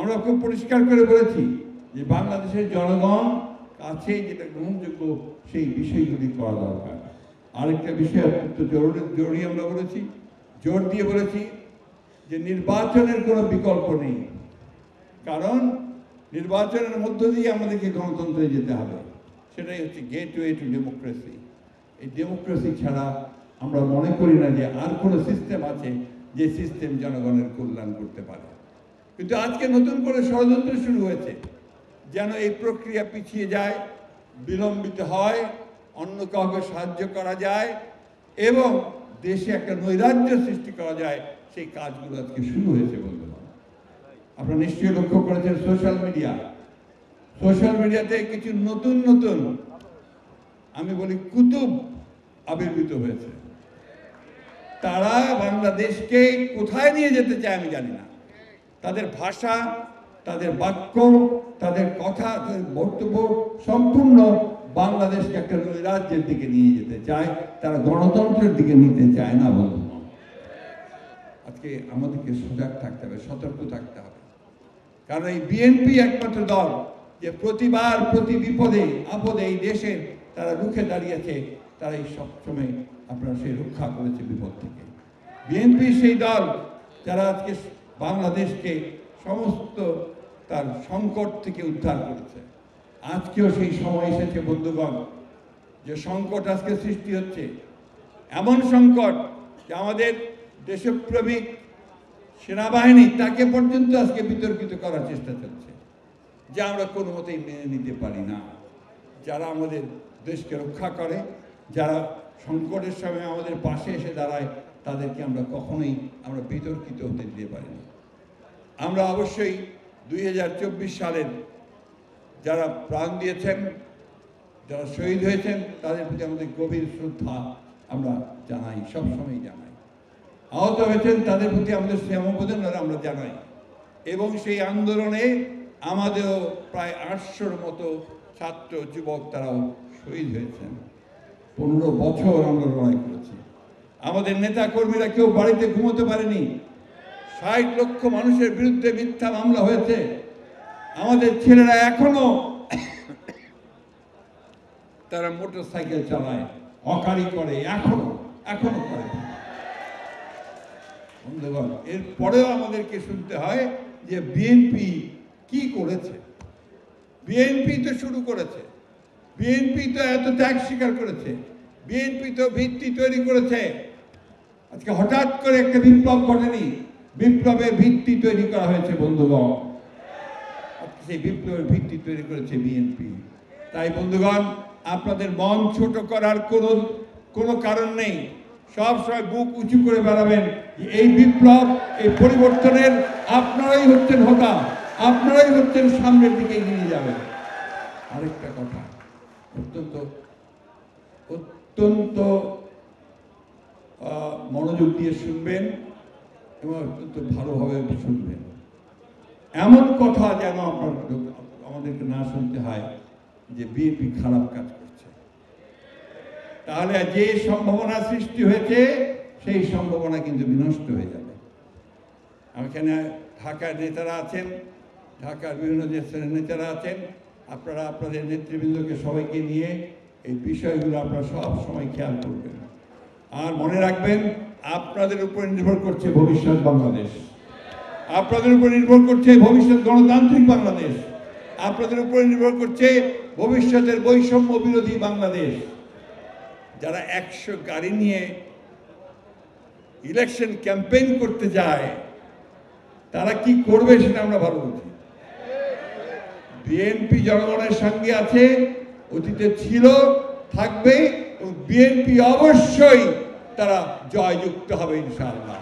আমরা খুব পরিষ্কার করে বলেছি যে বাংলাদেশের জনগণ কাছে যেটা গ্রহণযোগ্য সেই বিষয়গুলি করা দরকার। আরেকটা বিষয় অত্যন্ত জরুরি আমরা বলেছি, জোর দিয়ে বলেছি যে নির্বাচনের কোনো বিকল্প নেই, কারণ নির্বাচনের মধ্য দিয়ে আমাদেরকে গণতন্ত্রে যেতে হবে। সেটাই হচ্ছে গেটওয়ে টু ডেমোক্রেসি। এই ডেমোক্রেসি ছাড়া আমরা মনে করি না যে আর কোনো সিস্টেম আছে যে সিস্টেম জনগণের কল্যাণ করতে পারে। কিন্তু আজকে নতুন করে ষড়যন্ত্র শুরু হয়েছে যেন এই প্রক্রিয়া পিছিয়ে যায়, বিলম্বিত হয়, অন্য কাউকে সাহায্য করা যায় এবং দেশে একটা নৈরাজ্য সৃষ্টি করা যায়, সেই কাজগুলো আজকে শুরু হয়েছে বন্ধুগণ। আপনারা নিশ্চয়ই লক্ষ্য করেছেন সোশ্যাল মিডিয়াতে কিছু নতুন নতুন আমি বলি কুতুব আবির্ভূত হয়েছে। তারা বাংলাদেশকে কোথায় নিয়ে যেতে চায় আমি জানি না। তাদের ভাষা, তাদের বাক্য, তাদের কথা, তাদের বক্তব্য সম্পূর্ণ বাংলাদেশকে একটা নৈরাজ্যের দিকে নিয়ে যেতে চায়, তারা গণতন্ত্রের দিকে নিতে চায় না বন্ধুগণ। আজকে আমাদেরকে সজাগ থাকতে হবে, সতর্ক থাকতে হবে, কারণ এই বিএনপি একমাত্র দল যে প্রতিবার প্রতি বিপদে আপদে এই দেশের তারা রুখে দাঁড়িয়েছে, তারা এই সবসময় আপনারা সেই রক্ষা করেছে বিপদ থেকে। বিএনপি সেই দল যারা আজকে বাংলাদেশকে সমস্ত তার সংকট থেকে উদ্ধার করেছে। আজকেও সেই সময় এসেছে বন্ধুগণ যে সংকট আজকে সৃষ্টি হচ্ছে, এমন সংকট যে আমাদের দেশপ্রেমিক সেনাবাহিনী তাকে পর্যন্ত আজকে বিতর্কিত করার চেষ্টা চলছে, যা আমরা কোনো মতেই মেনে নিতে পারি না। যারা আমাদের দেশকে রক্ষা করে, যারা সংকটের সময় আমাদের পাশে এসে দাঁড়ায়, তাদেরকে আমরা কখনোই বিতর্কিত হতে দিতে পারি না। আমরা অবশ্যই 2024 সালের যারা প্রাণ দিয়েছেন, যারা শহীদ হয়েছেন, তাদের প্রতি আমাদের গভীর শ্রদ্ধা আমরা জানাই, সবসময় জানাই। আহত হয়েছেন তাদের প্রতি আমাদের সমবেদনা আমরা জানাই। এবং সেই আন্দোলনে আমাদেরও প্রায় 800-র মতো ছাত্র যুবক তারাও শহীদ হয়েছেন। 15 বছর আমরা লড়াই করেছি। আমাদের নেতা কর্মীরা কেউ বাড়িতে ঘুমোতে পারেনি। 60 লক্ষ মানুষের বিরুদ্ধে মিথ্যা মামলা হয়েছে। আমাদের ছেলেরা এখনো তারা মোটর সাইকেল চালায়, হকারি করে, এখনো করে। বন্ধুগণ, এরপরেও আমাদেরকে শুনতে হয় যে বিএনপি কি করেছে। বিএনপি তো শুরু করেছে, বিএনপি তো এত ত্যাগ স্বীকার করেছে, বিএনপি তো ভিত্তি তৈরি করেছে। আজকে হঠাৎ করে একটা বিপ্লব ঘটেনি, বিপ্লবের ভিত্তি তৈরি করা হয়েছে বন্ধুগণ। সেই বিপ্লবের ভিত্তি তৈরি করেছে বিএনপি। তাই বন্ধুগণ, আপনাদের মন ছোট করার কোনো কারণ নেই। সব সময় বুক উঁচু করে বেড়াবেন যে এই বিপ্লব, এই পরিবর্তনের আপনারাই হচ্ছেন হোতা, আপনারাই হচ্ছেন সামনের দিকে এগিয়ে যাবেন। আরেকটা কথা অত্যন্ত মনোযোগ দিয়ে শুনবেন এবং অত্যন্ত ভালোভাবে শুনবেন। এমন কথা যেন আমাদেরকে না শুনতে হয় যে বিএনপি খারাপ কাজ করছে, তাহলে যে সম্ভাবনা সৃষ্টি হয়েছে সেই সম্ভাবনা কিন্তু বিনষ্ট হয়ে যাবে। এখানে ঢাকার নেতারা আছেন, ঢাকার বিভিন্ন দেশের নেতারা আছেন, আপনারা আপনাদের নেতৃবৃন্দকে সবাইকে নিয়ে এই বিষয়গুলো আপনারা সব সময় খেয়াল করবেন। আর মনে রাখবেন, আপনাদের উপর নির্ভর করছে ভবিষ্যৎ বাংলাদেশ, আপনাদের উপর নির্ভর করছে ভবিষ্যৎ গণতান্ত্রিক বাংলাদেশ, আপনাদের উপর নির্ভর করছে ভবিষ্যতের বৈষম্য বিরোধী বাংলাদেশ। যারা 100 গাড়ি নিয়ে ইলেকশন ক্যাম্পেইন করতে যায়, তারা কি করবে সেটা আমরা ভালো বুঝি। বিএনপি জনগণের সঙ্গে আছে, অতীতে ছিল, থাকবে, এবং বিএনপি অবশ্যই তারা জয়যুক্ত হবে ইনশাআল্লাহ।